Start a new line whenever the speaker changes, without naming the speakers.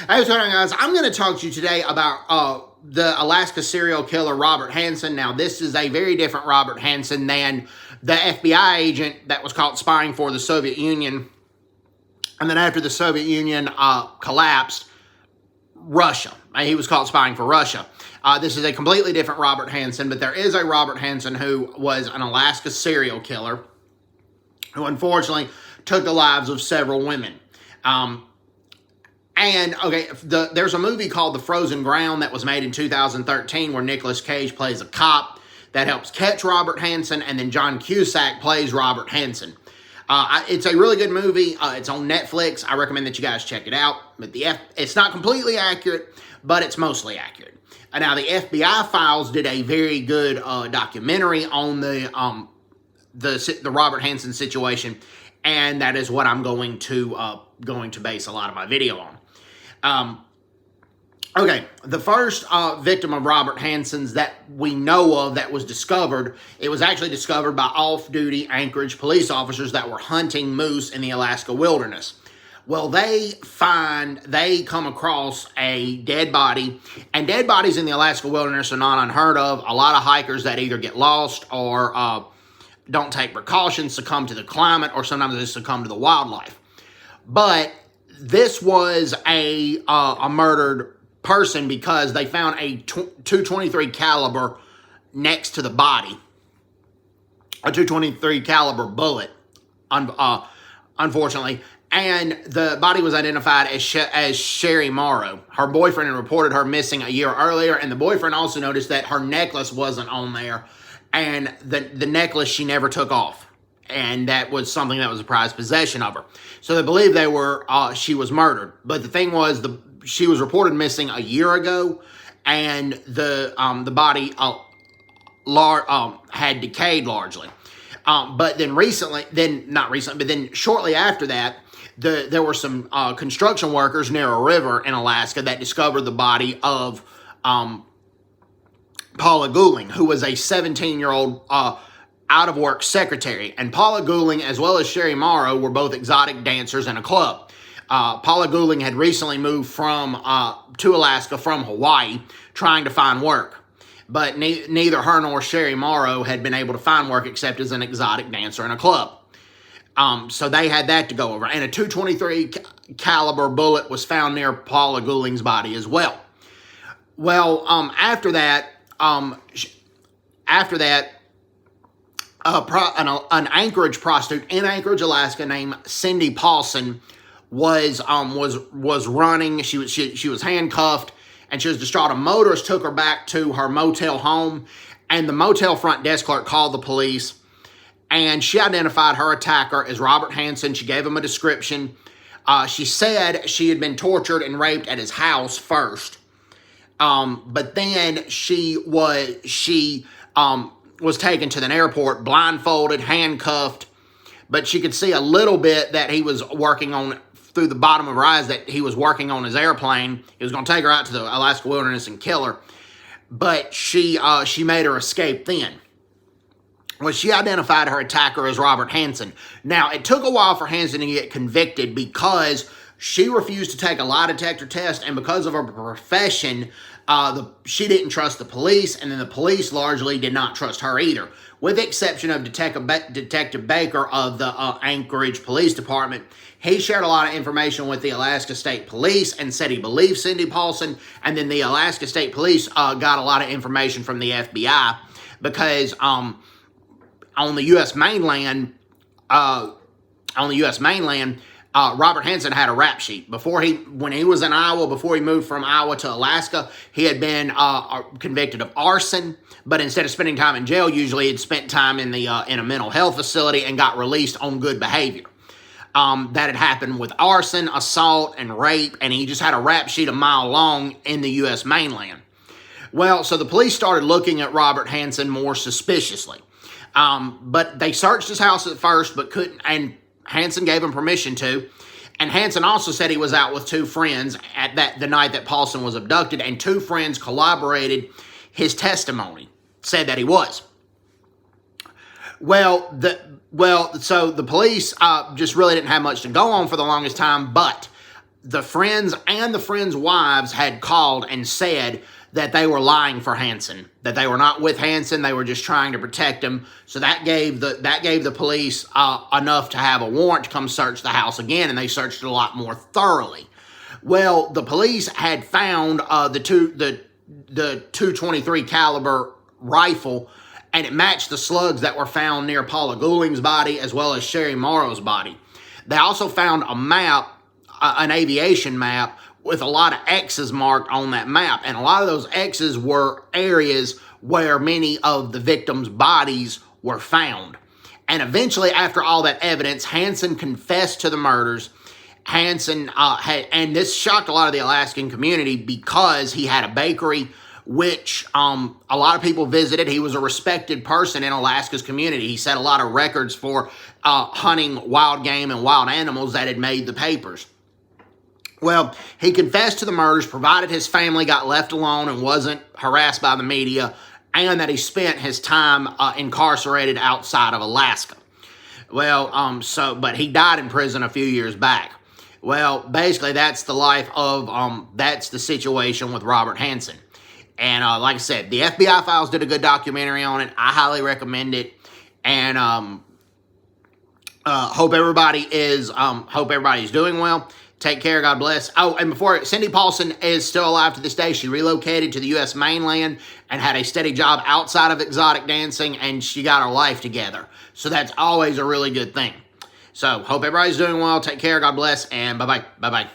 Hey, what's going on, guys? I'm going to talk to you today about the Alaska serial killer Robert Hansen. Now, this is a very different Robert Hansen than the FBI agent that was caught spying for the Soviet Union. And then after the Soviet Union collapsed, Russia. He was caught spying for Russia. This is a completely different Robert Hansen, but there is a Robert Hansen who was an Alaska serial killer who unfortunately took the lives of several women. There's a movie called The Frozen Ground that was made in 2013 where Nicolas Cage plays a cop that helps catch Robert Hansen, and then John Cusack plays Robert Hansen. It's a really good movie. It's on Netflix. I recommend that you guys check it out. But it's not completely accurate, but it's mostly accurate. Now, the FBI Files did a very good documentary on the Robert Hansen situation, and that is what I'm going to base a lot of my video on. The first victim of Robert Hansen's that we know of that was discovered, it was actually discovered by off-duty Anchorage police officers that were hunting moose in the Alaska wilderness. Well, they come across a dead body, and dead bodies in the Alaska wilderness are not unheard of. A lot of hikers that either get lost or don't take precautions, succumb to the climate, or sometimes they succumb to the wildlife. But this was a murdered person because they found a .223 caliber next to the body, a .223 caliber bullet, unfortunately. And the body was identified as Sherry Morrow. Her boyfriend had reported her missing a year earlier, and the boyfriend also noticed that her necklace wasn't on there, and the necklace she never took off. And that was something that was a prized possession of her. So they believe she was murdered. But the thing was, she was reported missing a year ago, and the body had decayed largely. But then shortly after that, there were some construction workers near a river in Alaska that discovered the body of Paula Gouling, who was a 17-year-old out-of-work secretary. And Paula Gouling, as well as Sherry Morrow, were both exotic dancers in a club. Paula Gouling had recently moved to Alaska from Hawaii, trying to find work. But neither her nor Sherry Morrow had been able to find work except as an exotic dancer in a club. So they had that to go over. And a .223 caliber bullet was found near Paula Gouling's body as well. Well, after that, an Anchorage prostitute in Anchorage, Alaska, named Cindy Paulson was running. She was handcuffed, and she was distraught. A motorist took her back to her motel home, and the motel front desk clerk called the police, and she identified her attacker as Robert Hansen. She gave him a description. She said she had been tortured and raped at his house first, but then she was taken to the airport, blindfolded, handcuffed, but she could see a little bit that he was working on through the bottom of her eyes, that he was working on his airplane. He was going to take her out to the Alaska wilderness and kill her, but she made her escape then. Well, she identified her attacker as Robert Hansen. Now, it took a while for Hansen to get convicted because she refused to take a lie detector test, and because of her profession, she didn't trust the police, and then the police largely did not trust her either, with the exception of Detective Baker of the Anchorage Police Department. He shared a lot of information with the Alaska State Police and said he believed Cindy Paulson, and then the Alaska State Police got a lot of information from the FBI because on the U.S. mainland, Robert Hansen had a rap sheet. When he was in Iowa, before he moved from Iowa to Alaska, he had been convicted of arson, but instead of spending time in jail, usually he'd spent time in a mental health facility and got released on good behavior. That had happened with arson, assault, and rape, and he just had a rap sheet a mile long in the U.S. mainland. Well, so the police started looking at Robert Hansen more suspiciously. But they searched his house at first, but couldn't, and Hansen gave him permission to. And Hansen also said he was out with two friends the night that Paulson was abducted, and two friends corroborated his testimony, said that he was. So the police just really didn't have much to go on for the longest time, but the friends and the friends' wives had called and said that they were lying for Hansen, that they were not with Hansen, they were just trying to protect him. So that gave the police enough to have a warrant to come search the house again, and they searched it a lot more thoroughly. Well, the police had found the 223 caliber rifle, and it matched the slugs that were found near Paula Gouling's body as well as Sherry Morrow's body. They also found a map, an aviation map, with a lot of X's marked on that map. And a lot of those X's were areas where many of the victims' bodies were found. And eventually, after all that evidence, Hansen confessed to the murders. Hansen and this shocked a lot of the Alaskan community because he had a bakery which a lot of people visited. He was a respected person in Alaska's community. He set a lot of records for hunting wild game and wild animals that had made the papers. Well, he confessed to the murders, provided his family got left alone and wasn't harassed by the media, and that he spent his time incarcerated outside of Alaska. Well, but he died in prison a few years back. Well, basically, that's the life of, that's the situation with Robert Hansen. And like I said, the FBI Files did a good documentary on it. I highly recommend it. And hope everybody's doing well. Take care. God bless. Oh, and Cindy Paulson is still alive to this day. She relocated to the U.S. mainland and had a steady job outside of exotic dancing, and she got her life together. So that's always a really good thing. So hope everybody's doing well. Take care. God bless, and bye-bye. Bye-bye.